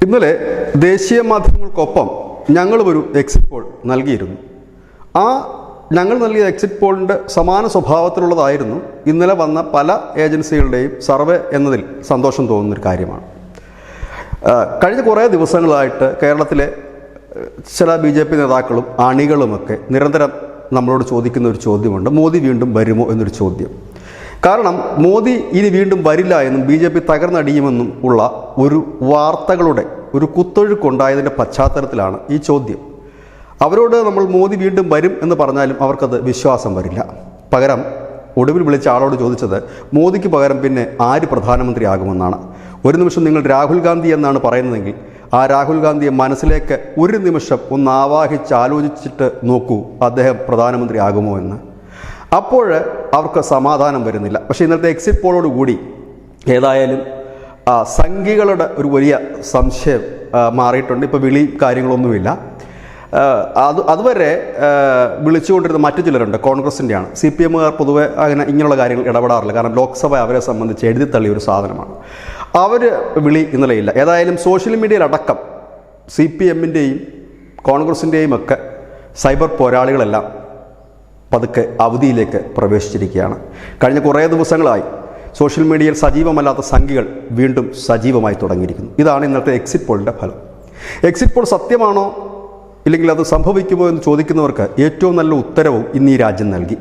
ഇന്നലെ ദേശീയ മാധ്യമങ്ങൾക്കൊപ്പം ഞങ്ങളൊരു എക്സിറ്റ് പോൾ നൽകിയിരുന്നു. ആ ഞങ്ങൾ നൽകിയ എക്സിറ്റ് പോളിൻ്റെ സമാന സ്വഭാവത്തിലുള്ളതായിരുന്നു ഇന്നലെ വന്ന പല ഏജൻസികളുടെയും സർവേ എന്നതിൽ സന്തോഷം തോന്നുന്നൊരു കാര്യമാണ്. കഴിഞ്ഞ കുറേ ദിവസങ്ങളായിട്ട് കേരളത്തിലെ ചില BJP നേതാക്കളും അണികളുമൊക്കെ നിരന്തരം നമ്മളോട് ചോദിക്കുന്ന ഒരു ചോദ്യമുണ്ട്: മോദി വീണ്ടും വരുമോ എന്നൊരു ചോദ്യം. കാരണം മോദി ഇനി വീണ്ടും വരില്ല എന്നും BJP തകർന്നടിയുമെന്നും ഉള്ള ഒരു വാർത്തകളുടെ ഒരു കുത്തൊഴുക്കുണ്ടായതിൻ്റെ പശ്ചാത്തലത്തിലാണ് ഈ ചോദ്യം. അവരോട് നമ്മൾ മോദി വീണ്ടും വരും എന്ന് പറഞ്ഞാലും അവർക്കത് വിശ്വാസം വരില്ല. പകരം ഒടുവിൽ വിളിച്ച ആളോട് ചോദിച്ചത് മോദിക്ക് പകരം പിന്നെ ആര് പ്രധാനമന്ത്രിയാകുമെന്നാണ്. ഒരു നിമിഷം നിങ്ങൾ രാഹുൽ ഗാന്ധി എന്നാണ് പറയുന്നതെങ്കിൽ ആ രാഹുൽ ഗാന്ധിയെ മനസ്സിലേക്ക് ഒരു നിമിഷം ഒന്ന് ആവാഹിച്ച് ആലോചിച്ചിട്ട് നോക്കൂ, അദ്ദേഹം പ്രധാനമന്ത്രി ആകുമോ എന്ന്. അപ്പോൾ അവർക്ക് സമാധാനം വരുന്നില്ല. പക്ഷേ ഇന്നത്തെ എക്സിറ്റ് പോളോടുകൂടി ഏതായാലും സംഘികളുടെ ഒരു വലിയ സംശയം മാറിയിട്ടുണ്ട്. ഇപ്പോൾ വിളി കാര്യങ്ങളൊന്നുമില്ല. അതുവരെ വിളിച്ചുകൊണ്ടിരുന്ന മറ്റു ചിലരുണ്ട്, കോൺഗ്രസിൻ്റെയാണ്. CPMകാർ പൊതുവെ അങ്ങനെ ഇങ്ങനെയുള്ള കാര്യങ്ങൾ ഇടപെടാറില്ല. കാരണം ലോക്സഭ അവരെ സംബന്ധിച്ച് എഴുതിത്തള്ളിയ ഒരു സാധനമാണ്. അവർ വിളി ഇന്നലെയില്ല. ഏതായാലും സോഷ്യൽ മീഡിയയിലടക്കം CPMൻ്റെയും കോൺഗ്രസിൻ്റെയും ഒക്കെ സൈബർ പോരാളികളെല്ലാം പതുക്കെ അവധിയിലേക്ക് പ്രവേശിച്ചിരിക്കുകയാണ്. കഴിഞ്ഞ കുറേ ദിവസങ്ങളായി സോഷ്യൽ മീഡിയയിൽ സജീവമല്ലാത്ത സംഖ്യകൾ വീണ്ടും സജീവമായി തുടങ്ങിയിരിക്കുന്നു. ഇതാണ് ഇന്നത്തെ എക്സിറ്റ് പോളിൻ്റെ ഫലം. എക്സിറ്റ് പോൾ സത്യമാണോ ഇല്ലെങ്കിൽ അത് സംഭവിക്കുമോ എന്ന് ചോദിക്കുന്നവർക്ക് ഏറ്റവും നല്ല ഉത്തരവും ഇന്ന് ഈ രാജ്യം നൽകി.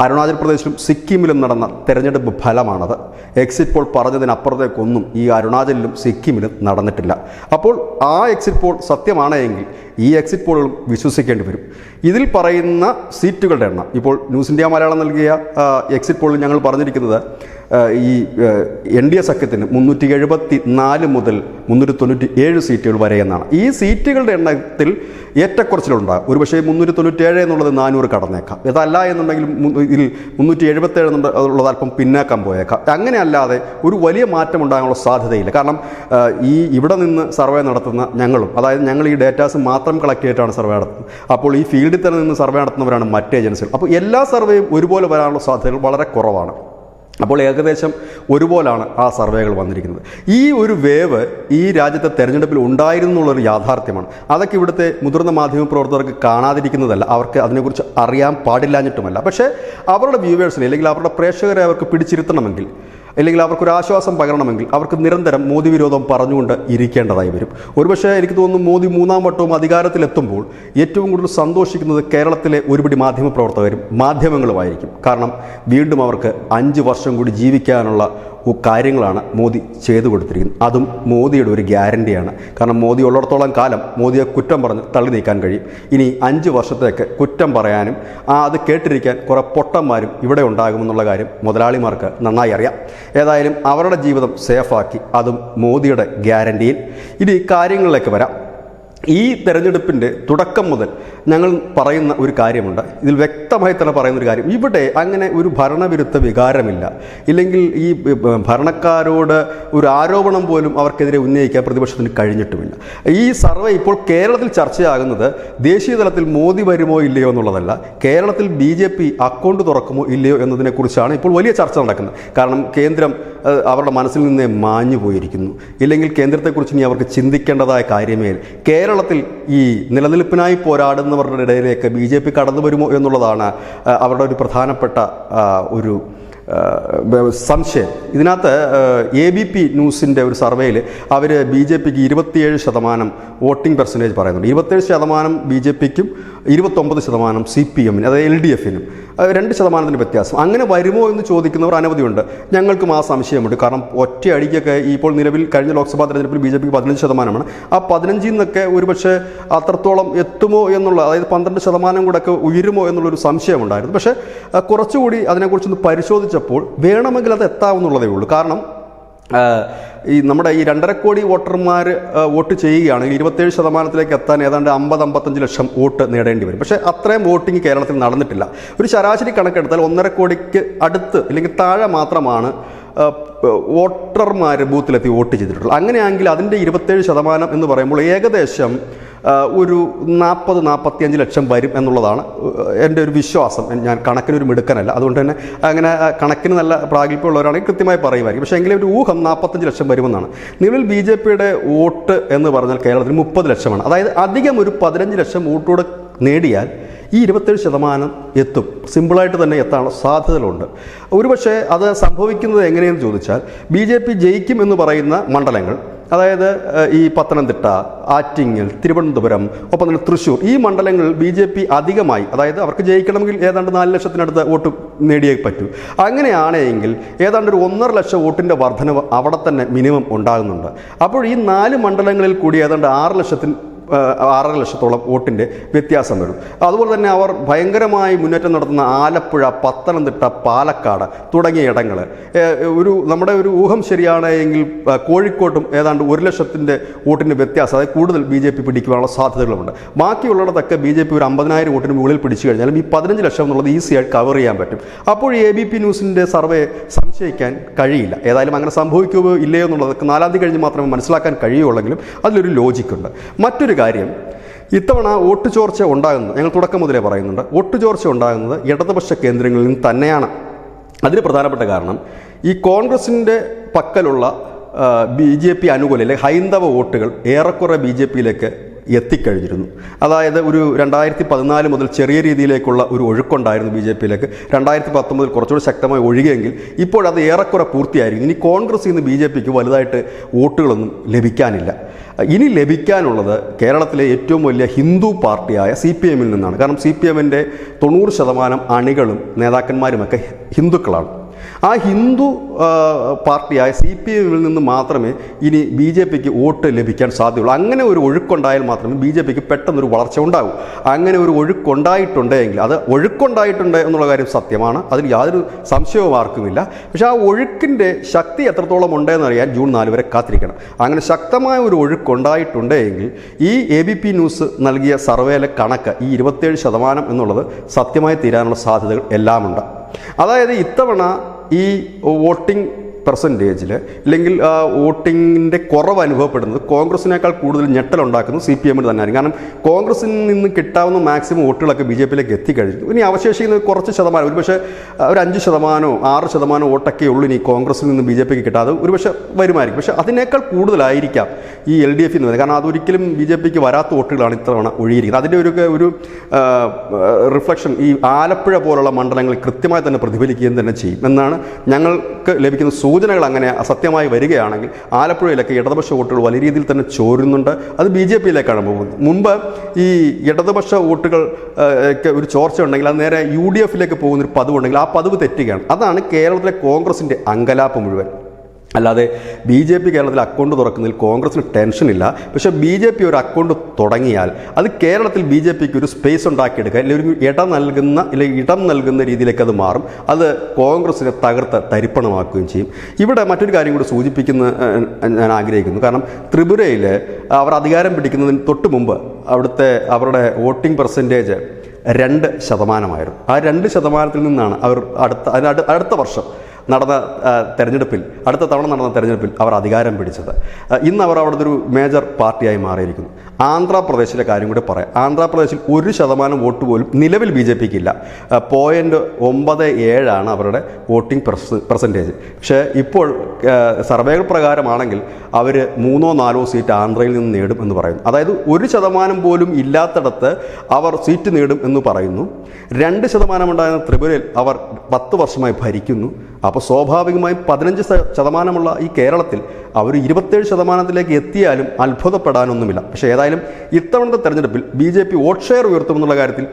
അരുണാചൽ പ്രദേശിലും സിക്കിമിലും നടന്ന തെരഞ്ഞെടുപ്പ് ഫലമാണത്. എക്സിറ്റ് പോൾ പറഞ്ഞതിനപ്പുറത്തേക്കൊന്നും ഈ അരുണാചലിലും സിക്കിമിലും നടന്നിട്ടില്ല. അപ്പോൾ ആ എക്സിറ്റ് പോൾ സത്യമാണെങ്കിൽ ഈ എക്സിറ്റ് പോളുകളും വിശ്വസിക്കേണ്ടി വരും. ഇതിൽ പറയുന്ന സീറ്റുകളുടെ എണ്ണം ഇപ്പോൾ ന്യൂസ് ഇന്ത്യ മലയാളം നൽകിയ എക്സിറ്റ് പോളിൽ ഞങ്ങൾ പറഞ്ഞിരിക്കുന്നത് ഈ NDA സഖ്യത്തിന് 374 മുതൽ 397 സീറ്റുകൾ വരെ എന്നാണ്. ഈ സീറ്റുകളുടെ എണ്ണത്തിൽ ഏറ്റക്കുറച്ചിലുണ്ടാകും. ഒരുപക്ഷേ 397 എന്നുള്ളത് 400 കടന്നേക്കാം. ഇതല്ല എന്നുണ്ടെങ്കിൽ 377 എന്നുള്ളത് അല്പം പിന്നാക്കം പോയേക്കാം. അങ്ങനെയല്ലാതെ ഒരു വലിയ മാറ്റം ഉണ്ടാകാനുള്ള സാധ്യതയില്ല. കാരണം ഇവിടെ നിന്ന് സർവേ നടത്തുന്ന ഞങ്ങളും, അതായത് ഞങ്ങൾ ഈ ഡേറ്റാസ് മാത്രം കളക്ട് ചെയ്തിട്ടാണ് സർവേ നടത്തുന്നത്. അപ്പോൾ ഈ ഫീൽഡിൽ തന്നെ നിന്ന് സർവേ നടത്തുന്നവരാണ് മറ്റ് ഏജൻസികൾ. അപ്പോൾ എല്ലാ സർവേയും ഒരുപോലെ വരാനുള്ള സാധ്യതകൾ വളരെ കുറവാണ്. അപ്പോൾ ഏകദേശം ഒരുപോലാണ് ആ സർവേകൾ വന്നിരിക്കുന്നത്. ഈ ഒരു വേവ് ഈ രാജ്യത്തെ തെരഞ്ഞെടുപ്പിൽ ഉണ്ടായിരുന്നു എന്നുള്ളൊരു യാഥാർത്ഥ്യമാണ്. അതൊക്കെ ഇവിടുത്തെ മുതിർന്ന മാധ്യമപ്രവർത്തകർക്ക് കാണാതിരിക്കുന്നതല്ല, അവർക്ക് അതിനെക്കുറിച്ച് അറിയാൻ പാടില്ലാഞ്ഞിട്ടുമല്ല. പക്ഷേ അവരുടെ വ്യൂവേഴ്സിനെ അല്ലെങ്കിൽ അവരുടെ പ്രേക്ഷകരെ അവർക്ക് പിടിച്ചിരുത്തണമെങ്കിൽ, അല്ലെങ്കിൽ അവർക്കൊരു ആശ്വാസം പകരണമെങ്കിൽ അവർക്ക് നിരന്തരം മോദി വിരോധം പറഞ്ഞുകൊണ്ട് ഇരിക്കേണ്ടതായി വരും. ഒരുപക്ഷേ എനിക്ക് തോന്നുന്നു മോദി 3ാം വട്ടവും അധികാരത്തിലെത്തുമ്പോൾ ഏറ്റവും കൂടുതൽ സന്തോഷിക്കുന്നത് കേരളത്തിലെ ഒരുപിടി മാധ്യമപ്രവർത്തകരും മാധ്യമങ്ങളുമായിരിക്കും. കാരണം വീണ്ടും അവർക്ക് 5 വർഷം കൂടി ജീവിക്കാനുള്ള കാര്യങ്ങളാണ് മോദി ചെയ്തു കൊടുത്തിരിക്കുന്നത്. അതും മോദിയുടെ ഒരു ഗ്യാരണ്ടിയാണ്. കാരണം മോദി ഉള്ളിടത്തോളം കാലം മോദിയെ കുറ്റം പറഞ്ഞ് തള്ളി നീക്കാൻ കഴിയും. ഇനി 5 വർഷത്തേക്ക് കുറ്റം പറയാനും അത് കേട്ടിരിക്കാൻ കുറേ പൊട്ടന്മാരും ഇവിടെ ഉണ്ടാകുമെന്നുള്ള കാര്യം മുതലാളിമാർക്ക് നന്നായി അറിയാം. ഏതായാലും അവരുടെ ജീവിതം സേഫാക്കി, അതും മോദിയുടെ ഗ്യാരണ്ടിയിൽ. ഇനി കാര്യങ്ങളിലേക്ക് വരാം. ഈ തെരഞ്ഞെടുപ്പിൻ്റെ തുടക്കം മുതൽ ഞങ്ങൾ പറയുന്ന ഒരു കാര്യമുണ്ട്. ഇതിൽ വ്യക്തമായി തന്നെ പറയുന്നൊരു കാര്യം, ഇവിടെ അങ്ങനെ ഒരു ഭരണവിരുദ്ധ വികാരമില്ല. ഇല്ലെങ്കിൽ ഈ ഭരണക്കാരോട് ഒരു ആരോപണം പോലും അവർക്കെതിരെ ഉന്നയിക്കാൻ പ്രതിപക്ഷത്തിന് കഴിഞ്ഞിട്ടുമില്ല. ഈ സർവേ ഇപ്പോൾ കേരളത്തിൽ ചർച്ചയാകുന്നത് ദേശീയ തലത്തിൽ മോദി വരുമോ ഇല്ലയോ എന്നുള്ളതല്ല, കേരളത്തിൽ BJP അക്കൗണ്ട് തുറക്കുമോ ഇല്ലയോ എന്നതിനെക്കുറിച്ചാണ് ഇപ്പോൾ വലിയ ചർച്ച നടക്കുന്നത്. കാരണം കേന്ദ്രം അവരുടെ മനസ്സിൽ നിന്നേ മാഞ്ഞു പോയിരിക്കുന്നു. ഇല്ലെങ്കിൽ കേന്ദ്രത്തെക്കുറിച്ച് ഇനി അവർക്ക് ചിന്തിക്കേണ്ടതായ കാര്യമേ. കേരളത്തിൽ ഈ നിലനിൽപ്പിനായി പോരാടുന്നവരുടെ ഇടയിലേക്ക് BJP കടന്നു വരുമോ എന്നുള്ളതാണ് അവരുടെ ഒരു പ്രധാനപ്പെട്ട ഒരു സംശയം. ഇതിനകത്ത് ABP ന്യൂസിൻ്റെ ഒരു സർവേയിൽ അവർ BJPക്ക് 27% വോട്ടിംഗ് പെർസെൻറ്റേജ് പറയുന്നുണ്ട്. 27% BJPക്കും 29% CPMനും, അതായത് LDFനും 2% വ്യത്യാസം. അങ്ങനെ വരുമോ എന്ന് ചോദിക്കുന്നവർ അനവധിയുണ്ട്. ഞങ്ങൾക്കും ആ സംശയമുണ്ട്. കാരണം ഒറ്റയടിക്കൊക്കെ ഇപ്പോൾ നിലവിൽ കഴിഞ്ഞ ലോക്സഭാ തെരഞ്ഞെടുപ്പിൽ BJPക്ക് 15%. ആ 15 നിന്നൊക്കെ ഒരുപക്ഷെ അത്രത്തോളം എത്തുമോ എന്നുള്ള, അതായത് 12% കൂടെ ഒക്കെ ഉയരുമോ എന്നുള്ളൊരു സംശയമുണ്ടായിരുന്നു. പക്ഷേ കുറച്ചുകൂടി അതിനെക്കുറിച്ചൊന്ന് പരിശോധിച്ചപ്പോൾ വേണമെങ്കിൽ അത് എത്താവുന്നുള്ളതേ ഉള്ളൂ. കാരണം ഈ നമ്മുടെ ഈ 2.5 കോടി വോട്ടർമാർ വോട്ട് ചെയ്യുകയാണെങ്കിൽ 27% എത്താൻ ഏതാണ്ട് 50-55 ലക്ഷം വോട്ട് നേടേണ്ടി വരും. പക്ഷേ അത്രയും വോട്ടിംഗ് കേരളത്തിൽ നടന്നിട്ടില്ല. ഒരു ശരാശരി കണക്കെടുത്താൽ 1.5 കോടിക്ക് അടുത്ത് അല്ലെങ്കിൽ താഴെ മാത്രമാണ് വോട്ടർമാർ ബൂത്തിലെത്തി വോട്ട് ചെയ്തിട്ടുള്ളത്. അങ്ങനെയാണെങ്കിൽ അതിൻ്റെ 27% എന്ന് പറയുമ്പോൾ ഏകദേശം ഒരു 40-45 ലക്ഷം വരും എന്നുള്ളതാണ് എൻ്റെ ഒരു വിശ്വാസം. ഞാൻ കണക്കിനൊരു മിടുക്കനല്ല, അതുകൊണ്ട് തന്നെ അങ്ങനെ കണക്കിന് നല്ല പ്രാഗൽഭ്യമുള്ളവരാണെങ്കിൽ കൃത്യമായി പറയുമായിരിക്കും. പക്ഷേ എങ്കിലും ഒരു ഊഹം 45 ലക്ഷം വരുമെന്നാണ്. നിലവിൽ BJPയുടെ വോട്ട് എന്ന് പറഞ്ഞാൽ കേരളത്തിൽ 30 ലക്ഷമാണ്. അതായത് അധികം ഒരു 15 ലക്ഷം വോട്ടോടെ നേടിയാൽ ഈ 27% എത്തും. സിമ്പിളായിട്ട് തന്നെ എത്താനുള്ള സാധ്യതകളുണ്ട്. ഒരുപക്ഷെ അത് സംഭവിക്കുന്നത് എങ്ങനെയെന്ന് ചോദിച്ചാൽ BJP ജയിക്കും എന്ന് പറയുന്ന മണ്ഡലങ്ങൾ, അതായത് ഈ പത്തനംതിട്ട, ആറ്റിങ്ങൽ, തിരുവനന്തപുരം, ഒപ്പം തന്നെ തൃശ്ശൂർ, ഈ മണ്ഡലങ്ങളിൽ BJP അധികമായി, അതായത് അവർക്ക് ജയിക്കണമെങ്കിൽ ഏതാണ്ട് 4 ലക്ഷത്തിനടുത്ത് വോട്ട് നേടിയേ പറ്റൂ. അങ്ങനെയാണെങ്കിൽ ഏതാണ്ട് ഒരു 1.5 ലക്ഷം വോട്ടിൻ്റെ വർധനവ് അവിടെ തന്നെ മിനിമം ഉണ്ടാകുന്നുണ്ട്. അപ്പോൾ ഈ 4 മണ്ഡലങ്ങളിൽ കൂടി ഏതാണ്ട് 6 ലക്ഷത്തോളം വോട്ടിൻ്റെ വ്യത്യാസം വരും. അതുപോലെ തന്നെ അവർ ഭയങ്കരമായി മുന്നേറ്റം നടത്തുന്ന ആലപ്പുഴ, പത്തനംതിട്ട, പാലക്കാട് തുടങ്ങിയ ഇടങ്ങൾ, നമ്മുടെ ഒരു ഊഹം ശരിയാണെങ്കിൽ കോഴിക്കോട്ടും ഏതാണ്ട് 1 ലക്ഷത്തിൻ്റെ വോട്ടിൻ്റെ വ്യത്യാസം, അതായത് കൂടുതൽ BJP പിടിക്കുവാനുള്ള സാധ്യതകളുമുണ്ട്. ബാക്കിയുള്ളിടത്തൊക്കെ BJP ഒരു 50,000 വോട്ടിന് മുകളിൽ പിടിച്ചു കഴിഞ്ഞാലും ഈ 15 ലക്ഷം എന്നുള്ളത് ഈസിയായി കവർ ചെയ്യാൻ പറ്റും. അപ്പോൾ ഈ ABP ന്യൂസിൻ്റെ സർവേ സംശയിക്കാൻ കഴിയില്ല. ഏതായാലും അങ്ങനെ സംഭവിക്കുകയോ ഇല്ലയോ എന്നുള്ളതൊക്കെ 4-ാം തീയതി കഴിഞ്ഞ് മാത്രമേ മനസ്സിലാക്കാൻ കഴിയുള്ളെങ്കിലും അതിലൊരു ലോജിക്കുണ്ട്. മറ്റൊരു കാര്യം, ഇത്തവണ വോട്ട് ചോർച്ച ഉണ്ടാകുന്നത്, ഞങ്ങൾ തുടക്കം മുതലേ പറയുന്നുണ്ട്, വോട്ട് ചോർച്ച ഉണ്ടാകുന്നത് ഇടതുപക്ഷ കേന്ദ്രങ്ങളിൽ നിന്ന് തന്നെയാണ്. അതിന് പ്രധാനപ്പെട്ട കാരണം ഈ കോൺഗ്രസിൻ്റെ പക്കലുള്ള BJP അനുകൂല അല്ലെങ്കിൽ ഹൈന്ദവ വോട്ടുകൾ ഏറെക്കുറെ BJPയിലേക്ക് എത്തിക്കഴിഞ്ഞിരുന്നു. അതായത് ഒരു 2014 മുതൽ ചെറിയ രീതിയിലേക്കുള്ള ഒരു ഒഴുക്കുണ്ടായിരുന്നു BJPയിലേക്ക്. 2019 കുറച്ചുകൂടി ശക്തമായി ഒഴുകിയെങ്കിൽ ഇപ്പോഴത് ഏറെക്കുറെ പൂർത്തിയായിരിക്കും. ഇനി കോൺഗ്രസിൽ നിന്ന് BJPക്ക് വലുതായിട്ട് വോട്ടുകളൊന്നും ലഭിക്കാനില്ല. ഇനി ലഭിക്കാനുള്ളത് കേരളത്തിലെ ഏറ്റവും വലിയ ഹിന്ദു പാർട്ടിയായ CPMൽ നിന്നാണ്. കാരണം CPMൻ്റെ 90% അണികളും നേതാക്കന്മാരുമൊക്കെ ഹിന്ദുക്കളാണ്. ആ ഹിന്ദു പാർട്ടിയായ CPMൽ നിന്ന് മാത്രമേ ഇനി BJPക്ക് വോട്ട് ലഭിക്കാൻ സാധ്യതയുള്ളൂ. അങ്ങനെ ഒരു ഒഴുക്കുണ്ടായാൽ മാത്രമേ BJPക്ക് പെട്ടെന്നൊരു വളർച്ച ഉണ്ടാകൂ. അങ്ങനെ ഒരു ഒഴുക്കുണ്ടായിട്ടുണ്ടെങ്കിൽ, അത് ഒഴുക്കുണ്ടായിട്ടുണ്ട് എന്നുള്ള കാര്യം സത്യമാണ്, അതിൽ യാതൊരു സംശയവും ആർക്കുമില്ല. പക്ഷേ ആ ഒഴുക്കിൻ്റെ ശക്തി എത്രത്തോളം ഉണ്ടെന്നറിയാൻ ജൂൺ 4 വരെ കാത്തിരിക്കണം. അങ്ങനെ ശക്തമായ ഒരു ഒഴുക്കുണ്ടായിട്ടുണ്ടെങ്കിൽ ഈ ABP ന്യൂസ് നൽകിയ സർവേയിലെ കണക്ക് ഈ 27% എന്നുള്ളത് സത്യമായി തീരാനുള്ള സാധ്യതകൾ എല്ലാമുണ്ട്. അതായത് ഇത്തവണ ഈ വോട്ടിംഗ് പെർസെൻറ്റേജിൽ അല്ലെങ്കിൽ വോട്ടിങ്ങിൻ്റെ കുറവ് അനുഭവപ്പെടുന്നത് കോൺഗ്രസിനേക്കാൾ കൂടുതൽ ഞെട്ടലുണ്ടാക്കുന്നത് CPMൽ തന്നെയായിരിക്കും. കാരണം കോൺഗ്രസിൽ നിന്ന് കിട്ടാവുന്ന മാക്സിമം വോട്ടുകളൊക്കെ BJPയിലേക്ക് എത്തിക്കഴിഞ്ഞു. ഇനി അവശേഷിക്കുന്ന കുറച്ച് ശതമാനം, ഒരുപക്ഷെ ഒരു 5%, 6% വോട്ടൊക്കെ ഉള്ളൂ ഇനി കോൺഗ്രസിൽ നിന്ന് BJPക്ക് കിട്ടാതെ ഒരുപക്ഷെ വരുമായിരിക്കും. പക്ഷേ അതിനേക്കാൾ കൂടുതലായിരിക്കാം ഈ LDF എന്ന് പറയുന്നത്. കാരണം അതൊരിക്കലും BJPക്ക് വരാത്ത വോട്ടുകളാണ് ഇത്തവണ ഒഴുകിയിരിക്കുന്നത്. അതിൻ്റെ ഒരു റിഫ്ലക്ഷൻ ഈ ആലപ്പുഴ പോലുള്ള മണ്ഡലങ്ങളിൽ കൃത്യമായി തന്നെ പ്രതിഫലിക്കുകയും തന്നെ ചെയ്യും എന്നാണ് ഞങ്ങൾക്ക് ലഭിക്കുന്ന സൂചനകൾ. അങ്ങനെ സത്യമായി വരികയാണെങ്കിൽ ആലപ്പുഴയിലൊക്കെ ഇടതുപക്ഷ വോട്ടുകൾ വലിയ രീതിയിൽ തന്നെ ചോരുന്നുണ്ട്. അത് BJPയിലേക്കാണ് പോകുന്നത്. മുമ്പ് ഈ ഇടതുപക്ഷ വോട്ടുകൾ ഒരു ചോർച്ച ഉണ്ടെങ്കിൽ അത് നേരെ UDFിലേക്ക് പോകുന്നൊരു പതിവുണ്ടെങ്കിൽ ആ പതിവ് തെറ്റുകയാണ്. അതാണ് കേരളത്തിലെ കോൺഗ്രസിൻ്റെ അങ്കലാപ്പ് മുഴുവൻ. അല്ലാതെ BJP കേരളത്തിൽ അക്കൗണ്ട് തുറക്കുന്നതിൽ കോൺഗ്രസിന് ടെൻഷനില്ല. പക്ഷേ BJP ഒരു അക്കൗണ്ട് തുടങ്ങിയാൽ അത് കേരളത്തിൽ BJPക്ക് ഒരു സ്പേസ് ഉണ്ടാക്കിയെടുക്കുക, അല്ലെങ്കിൽ ഒരു ഇടം നൽകുന്ന രീതിയിലേക്ക് അത് മാറും. അത് കോൺഗ്രസിനെ തകർത്ത് തരിപ്പണമാക്കുകയും ചെയ്യും. ഇവിടെ മറ്റൊരു കാര്യം കൂടി സൂചിപ്പിക്കുന്ന ഞാൻ ആഗ്രഹിക്കുന്നു. കാരണം ത്രിപുരയിൽ അവർ അധികാരം പിടിക്കുന്നതിന് തൊട്ട് മുമ്പ് അവരുടെ വോട്ടിംഗ് പെർസെൻറ്റേജ് 2%. ആ 2% നിന്നാണ് അവർ അടുത്ത വർഷം നടന്ന അടുത്ത തവണ നടന്ന തെരഞ്ഞെടുപ്പിൽ അവർ അധികാരം പിടിച്ചത്. ഇന്ന് അവർ അവിടുത്തെ ഒരു മേജർ പാർട്ടിയായി മാറിയിരിക്കുന്നു. ആന്ധ്രാപ്രദേശിലെ കാര്യം കൂടി പറയാം. ആന്ധ്രാപ്രദേശിൽ 1% വോട്ട് പോലും നിലവിൽ BJPക്ക് ഇല്ല. 0.97 അവരുടെ വോട്ടിംഗ് പെർസെൻറ്റേജ്. പക്ഷേ ഇപ്പോൾ സർവേകൾ പ്രകാരമാണെങ്കിൽ അവർ 3-4 സീറ്റ് ആന്ധ്രയിൽ നിന്ന് നേടും എന്ന് പറയുന്നു. അതായത് 1% പോലും ഇല്ലാത്തിടത്ത് അവർ സീറ്റ് നേടും എന്ന് പറയുന്നു. 2% ഉണ്ടായിരുന്ന ത്രിപുരയിൽ അവർ 10 വർഷമായി ഭരിക്കുന്നു. അപ്പോൾ സ്വാഭാവികമായും 15% ഈ കേരളത്തിൽ അവർ 27%ലേക്ക് എത്തിയാലും അത്ഭുതപ്പെടാനൊന്നുമില്ല. പക്ഷേ ഏതായാലും ഇത്തവണത്തെ തെരഞ്ഞെടുപ്പിൽ BJP വോട്ട് ഷെയർ ഉയർത്തുമെന്നുള്ള കാര്യത്തിൽ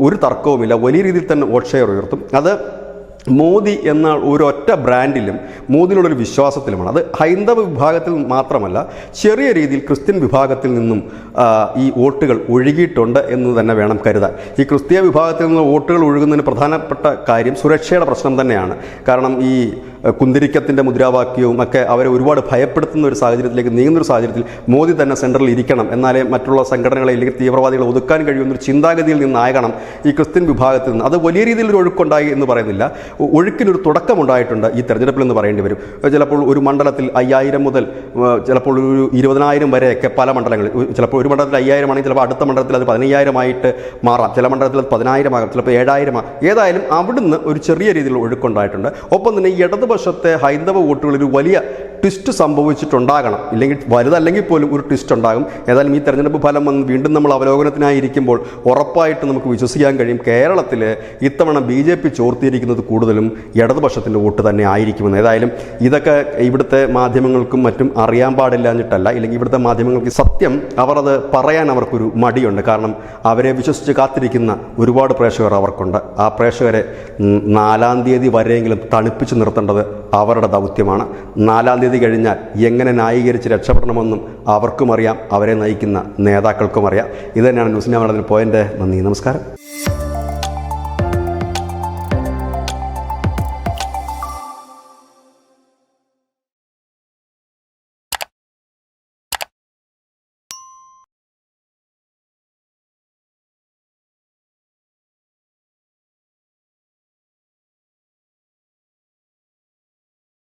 ഒരു തർക്കവുമില്ല. വലിയ രീതിയിൽ തന്നെ വോട്ട് ഷെയർ ഉയർത്തും. അത് മോദി എന്ന ഒരൊറ്റ ബ്രാൻഡിലും മോദിയിലുള്ളൊരു വിശ്വാസത്തിലുമാണ്. അത് ഹൈന്ദവ വിഭാഗത്തിൽ മാത്രമല്ല, ചെറിയ രീതിയിൽ ക്രിസ്ത്യൻ വിഭാഗത്തിൽ നിന്നും ഈ വോട്ടുകൾ ഒഴുകിയിട്ടുണ്ട് എന്ന് തന്നെ വേണം കരുതാൻ. ഈ ക്രിസ്തീയ വിഭാഗത്തിൽ നിന്ന് വോട്ടുകൾ ഒഴുകുന്നതിന് പ്രധാനപ്പെട്ട കാര്യം സുരക്ഷയുടെ പ്രശ്നം തന്നെയാണ്. കാരണം ഈ കുന്തിരിക്കത്തിൻ്റെ മുദ്രാവാക്യവും ഒക്കെ അവരെ ഒരുപാട് ഭയപ്പെടുത്തുന്ന ഒരു സാഹചര്യത്തിലേക്ക് നീങ്ങുന്ന ഒരു സാഹചര്യത്തിൽ മോദി തന്നെ സെൻട്രലിൽ ഇരിക്കണം, എന്നാലേ മറ്റുള്ള സംഘടനകളെ അല്ലെങ്കിൽ തീവ്രവാദികളെ ഒതുക്കാൻ കഴിയുമെന്നൊരു ചിന്താഗതിയിൽ നിന്നാകണം ഈ ക്രിസ്ത്യൻ വിഭാഗത്തിൽ നിന്ന്. അത് വലിയ രീതിയിലൊരു ഒഴുക്കുണ്ടായി എന്ന് പറയുന്നില്ല, ഒഴുക്കിനൊരു തുടക്കമുണ്ടായിട്ടുണ്ട് ഈ തെരഞ്ഞെടുപ്പിൽ എന്ന് പറയേണ്ടി വരും. ചിലപ്പോൾ ഒരു മണ്ഡലത്തിൽ 5000 മുതൽ ചിലപ്പോൾ ഒരു 20,000 വരെയൊക്കെ പല മണ്ഡലങ്ങളിൽ, ചിലപ്പോൾ ഒരു മണ്ഡലത്തിൽ 5000 ആണെങ്കിൽ ചിലപ്പോൾ അടുത്ത മണ്ഡലത്തിൽ അത് 15,000 ആയിട്ട് മാറാം, ചില മണ്ഡലത്തിൽ അത് 10,000 ആകാം, ചിലപ്പോൾ 7,000 ആകാം. ഏതായാലും അവിടുന്ന് ഒരു ചെറിയ രീതിയിലുള്ള ഒഴുക്കുണ്ടായിട്ടുണ്ട്. ഒപ്പം തന്നെ ഈ ഇടതുപക്ഷത്തെ ഹൈന്ദവ വോട്ടുകളിൽ ഒരു വലിയ ട്വിസ്റ്റ് സംഭവിച്ചിട്ടുണ്ടാകണം, ഇല്ലെങ്കിൽ വലുതല്ലെങ്കിൽ പോലും ഒരു ട്വിസ്റ്റ് ഉണ്ടാകും. ഏതായാലും ഈ തെരഞ്ഞെടുപ്പ് ഫലം വന്ന് വീണ്ടും നമ്മൾ അവലോകനത്തിനായിരിക്കുമ്പോൾ ഉറപ്പായിട്ട് നമുക്ക് വിശ്വസിക്കാൻ കഴിയും കേരളത്തിൽ ഇത്തവണ BJP ചോർത്തിയിരിക്കുന്നത് കൂടുതലും ഇടതുപക്ഷത്തിൻ്റെ വോട്ട് തന്നെ ആയിരിക്കുമെന്ന്. ഏതായാലും ഇതൊക്കെ ഇവിടുത്തെ മാധ്യമങ്ങൾക്കും മറ്റും അറിയാൻ പാടില്ലാഞ്ഞിട്ടല്ല, ഇല്ലെങ്കിൽ ഇവിടുത്തെ മാധ്യമങ്ങൾക്ക് സത്യം അത് പറയാൻ അവർക്കൊരു മടിയുണ്ട്. കാരണം അവരെ വിശ്വസിച്ച് കാത്തിരിക്കുന്ന ഒരുപാട് പ്രേക്ഷകർ അവർക്കുണ്ട്. ആ പ്രേക്ഷകരെ 4-ാം തീയതി വരെയെങ്കിലും തണുപ്പിച്ച് നിർത്തേണ്ടത് അവരുടെ ദൗത്യമാണ്. 4-ാം തീയതി കഴിഞ്ഞാൽ എങ്ങനെ ന്യായീകരിച്ച് രക്ഷപ്പെടണമെന്നും അവർക്കും അറിയാം, അവരെ നയിക്കുന്ന നേതാക്കൾക്കും അറിയാം. ഇത് തന്നെയാണ് ന്യൂസ് ഞാൻ വളരെ പോയിൻ്റ്. നന്ദി, നമസ്കാരം.